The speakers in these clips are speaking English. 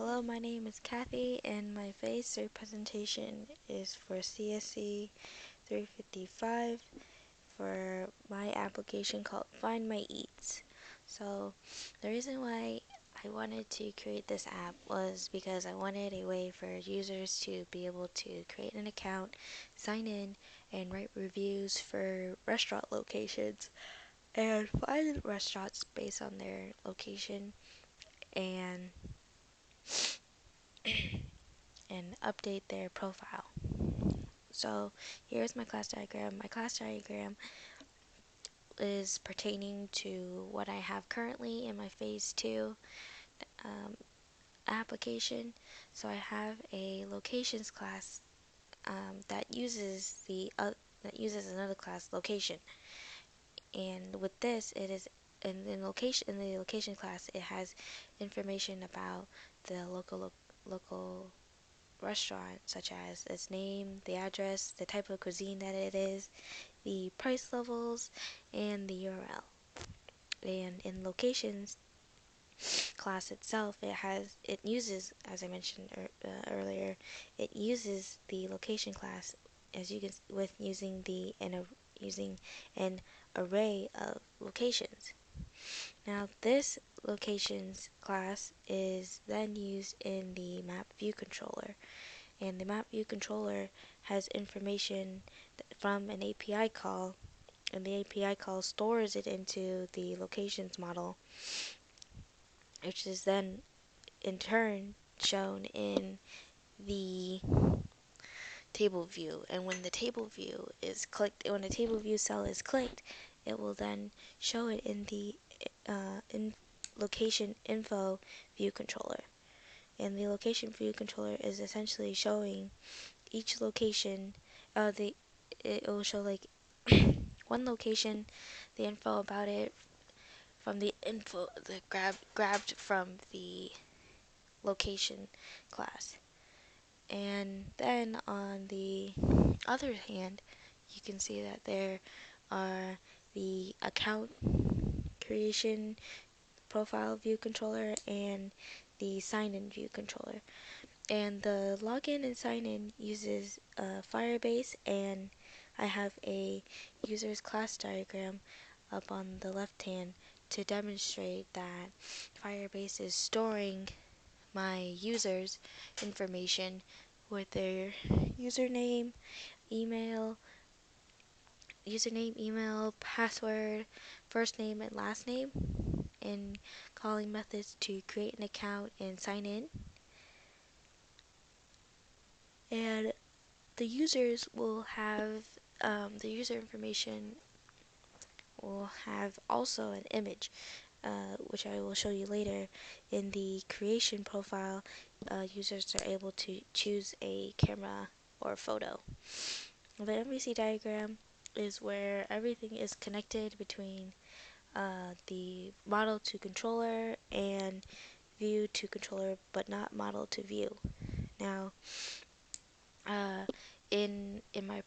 Hello, my name is Kathy, and my Phase 3 presentation is for CSC 355 for my application called Find My Eats. So, the reason why I wanted to create this app was because I wanted a way for users to be able to create an account, sign in, and write reviews for restaurant locations, and find restaurants based on their location and update their profile. So here's my class diagram. My class diagram is pertaining to what I have currently in my phase 2 um, application. So I have a locations class that uses another class location, and with this it is in the location class it has information about the local restaurant, such as its name, the address, the type of cuisine that it is, the price levels, and the URL. And in locations class itself, it uses, as I mentioned earlier, it uses the location class as you can with using an array of locations. Now this locations class is then used in the map view controller, and the map view controller has information from an API call, and the API call stores it into the locations model, which is then in turn shown in the table view. And when the table view cell is clicked, it will then show it in the in location info view controller. And the location view controller is essentially showing each location. It will show like one location, the info about it from the grabbed from the location class. And then on the other hand, you can see that there are the account creation profile view controller and the sign-in view controller. And the login and sign-in uses Firebase, and I have a user's class diagram up on the left hand to demonstrate that Firebase is storing my users' information with their username, email, password, first name, and last name, and calling methods to create an account and sign in. And the users will have the user information will have also an image, which I will show you later. In the creation profile, users are able to choose a camera or photo. The MVC diagram is where everything is connected between the model to controller and view to controller, but not model to view. Now, in my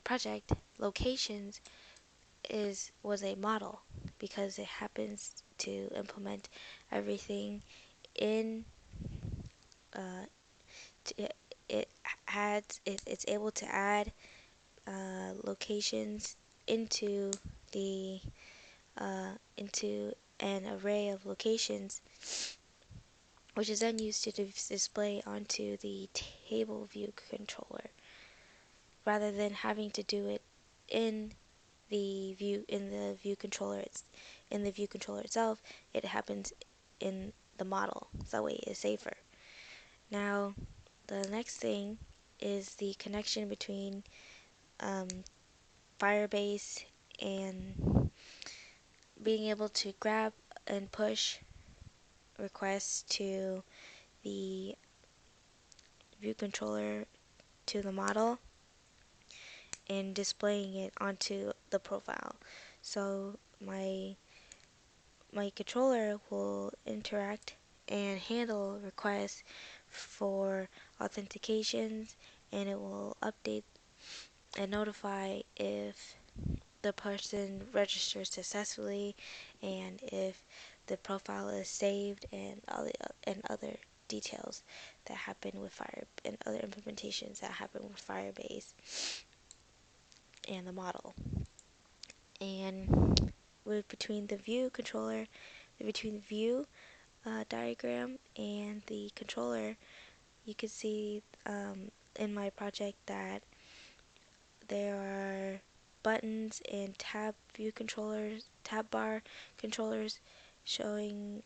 project, locations was a model because it happens to implement everything in it, it's able to add locations into the into an array of locations, which is then used to display onto the table view controller, rather than having to do it in the view controller. In the view controller itself, it happens in the model, so that way it is safer. Now, the next thing is the connection between Firebase and being able to grab and push requests to the view controller to the model and displaying it onto the profile. So my controller will interact and handle requests for authentications, and it will update and notify if the person registers successfully and if the profile is saved and other details that happen with Fire and other implementations that happen with Firebase and the model. And with between the view controller, between the view diagram and the controller, you can see in my project that there are buttons and tab view controllers, tab bar controllers showing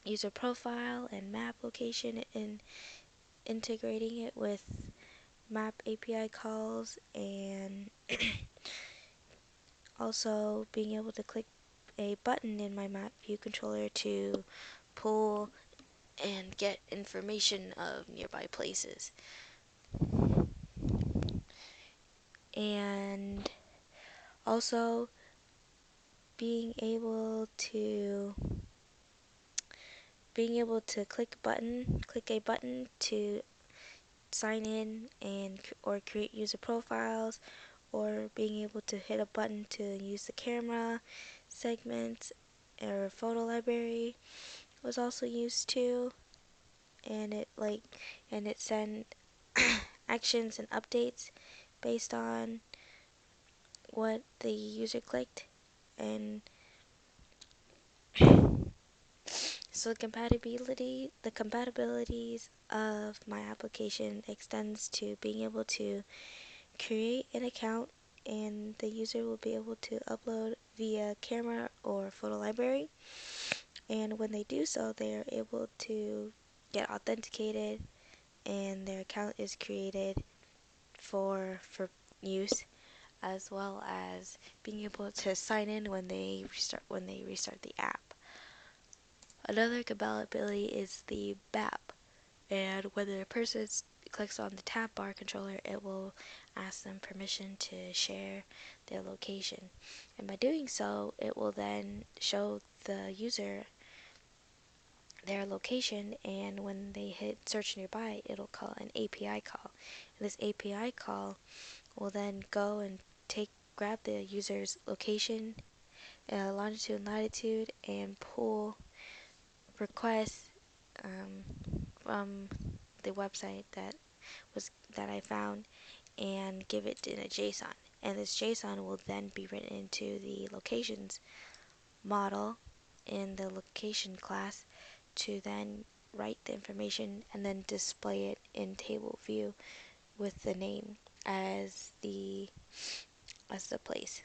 user profile and map location and integrating it with map API calls, and also being able to click a button in my map view controller to pull and get information of nearby places. And also being able to click a button to sign in and or create user profiles, or being able to hit a button to use the camera segments or photo library was also used too, and it sent actions and updates based on what the user clicked. And so the compatibilities of my application extends to being able to create an account, and the user will be able to upload via camera or photo library, and when they do so, they are able to get authenticated and their account is created for use, as well as being able to sign in when they restart the app. Another compatibility is the BAP, and when the person clicks on the tab bar controller, it will ask them permission to share their location, and by doing so, it will then show the user their location, and when they hit search nearby, it'll call an API call, and this API call will then go and grab the user's location, longitude and latitude, and pull requests from the website that I found, and give it in a JSON. And this JSON will then be written into the locations model in the location class to then write the information and then display it in table view with the name as the place.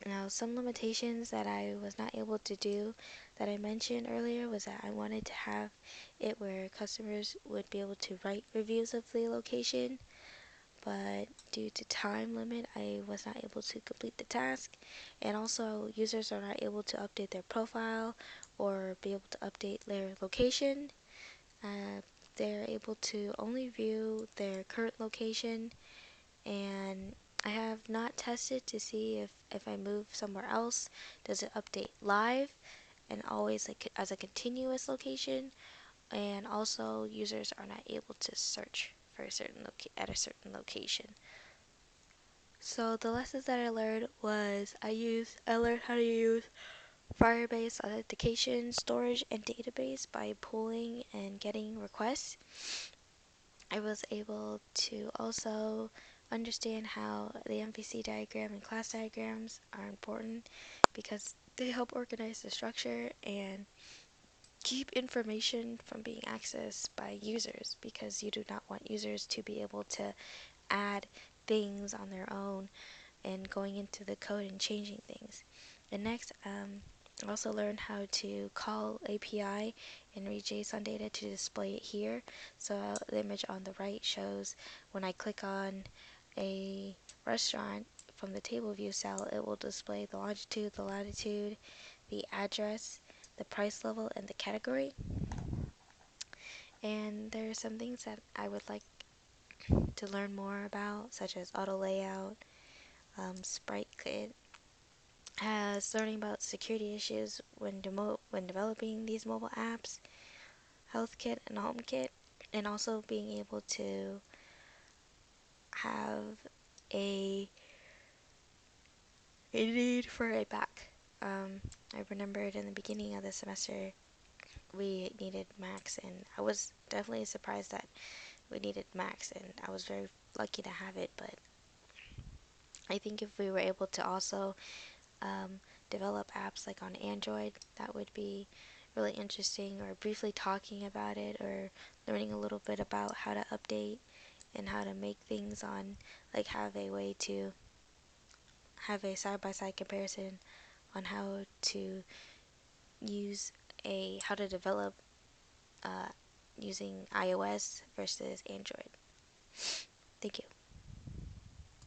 Now, some limitations that I was not able to do that I mentioned earlier was that I wanted to have it where customers would be able to write reviews of the location, but due to time limit, I was not able to complete the task, and also users are not able to update their profile or be able to update their location. They're able to only view their current location, and I have not tested to see if I move somewhere else, does it update live and always like as a continuous location, and also users are not able to search for a certain at a certain location. So the lessons that I learned was I learned how to use Firebase authentication, storage, and database by pulling and getting requests. I was able to also understand how the MVC diagram and class diagrams are important because they help organize the structure and keep information from being accessed by users, because you do not want users to be able to add things on their own and going into the code and changing things. And next, I also learned how to call API and read JSON data to display it here. So the image on the right shows when I click on a restaurant from the table view cell, it will display the longitude, the latitude, the address, the price level, and the category. And there are some things that I would like to learn more about, such as auto layout, sprite kit, as learning about security issues when developing these mobile apps, health kit and home kit, and also being able to have a need for a back. I remembered in the beginning of the semester we needed Macs, and I was definitely surprised that we needed Macs, and I was very lucky to have it. But I think if we were able to also um, develop apps like on Android, that would be really interesting, or briefly talking about it, or learning a little bit about how to update and how to make things on, like have a way to have a side-by-side comparison on how to use how to develop uh, using iOS versus Android.